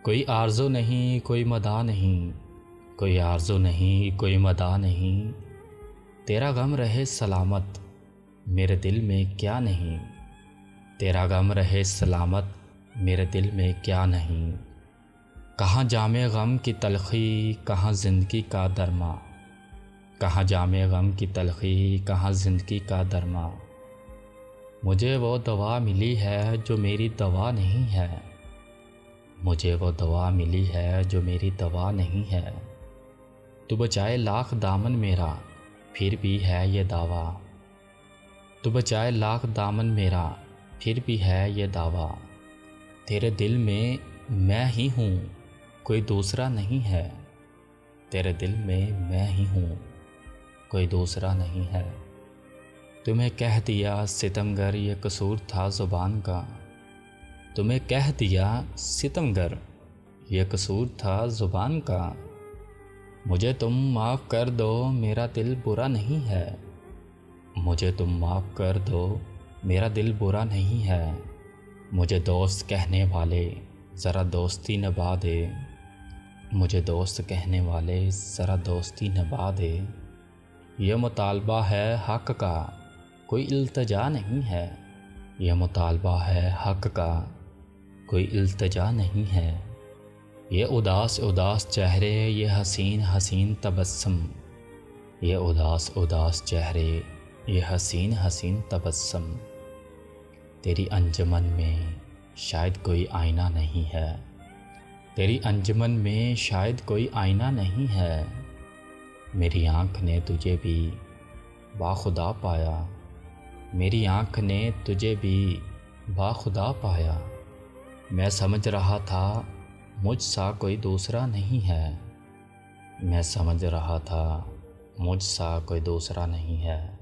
कोई आरज़ू नहीं, कोई मदा नहीं, कोई आरज़ू नहीं, कोई मदा नहीं। तेरा गम रहे सलामत, मेरे दिल में क्या नहीं। तेरा गम रहे सलामत, मेरे दिल में क्या नहीं। कहाँ जामे गम की तलख़ी, कहाँ ज़िंदगी का दरमा। कहाँ जामे गम की तलख़ी, कहाँ ज़िंदगी का दरमा। मुझे वो दवा मिली है जो मेरी दवा नहीं है। मुझे वो दवा मिली है जो मेरी दवा नहीं है। तू बचाए लाख दामन मेरा, फिर भी है ये दावा। तू बचाए लाख दामन मेरा, फिर भी है ये दावा। तेरे दिल में मैं ही हूँ, कोई दूसरा नहीं है। तेरे दिल में मैं ही हूँ, कोई दूसरा नहीं है। तुम्हें कह दिया सितमगर ये कसूर था ज़ुबान का। तुम्हें कह दिया सितमगर ये कसूर था ज़ुबान का। मुझे तुम माफ़ कर दो, मेरा दिल बुरा नहीं है। मुझे तुम माफ़ कर दो, मेरा दिल बुरा नहीं है। मुझे दोस्त कहने वाले ज़रा दोस्ती निभा दे। मुझे दोस्त कहने वाले ज़रा दोस्ती निभा दे। यह मुतालबा है हक़ का, कोई इल्तिजा नहीं है। यह मुतालबा है हक़ का, कोई इल्तिजा नहीं है। ये उदास उदास चेहरे, ये हसीन हसीन तबस्सुम। ये उदास उदास चेहरे, ये हसीन हसीन तबस्सुम। तेरी अंजुमन में शायद कोई आईना नहीं है। तेरी अंजुमन में शायद कोई आईना नहीं है। मेरी आँख ने तुझे भी बाखुदा पाया। मेरी आँख ने तुझे भी बाखुदा पाया। मैं समझ रहा था मुझ सा कोई दूसरा नहीं है। मैं समझ रहा था मुझ सा कोई दूसरा नहीं है।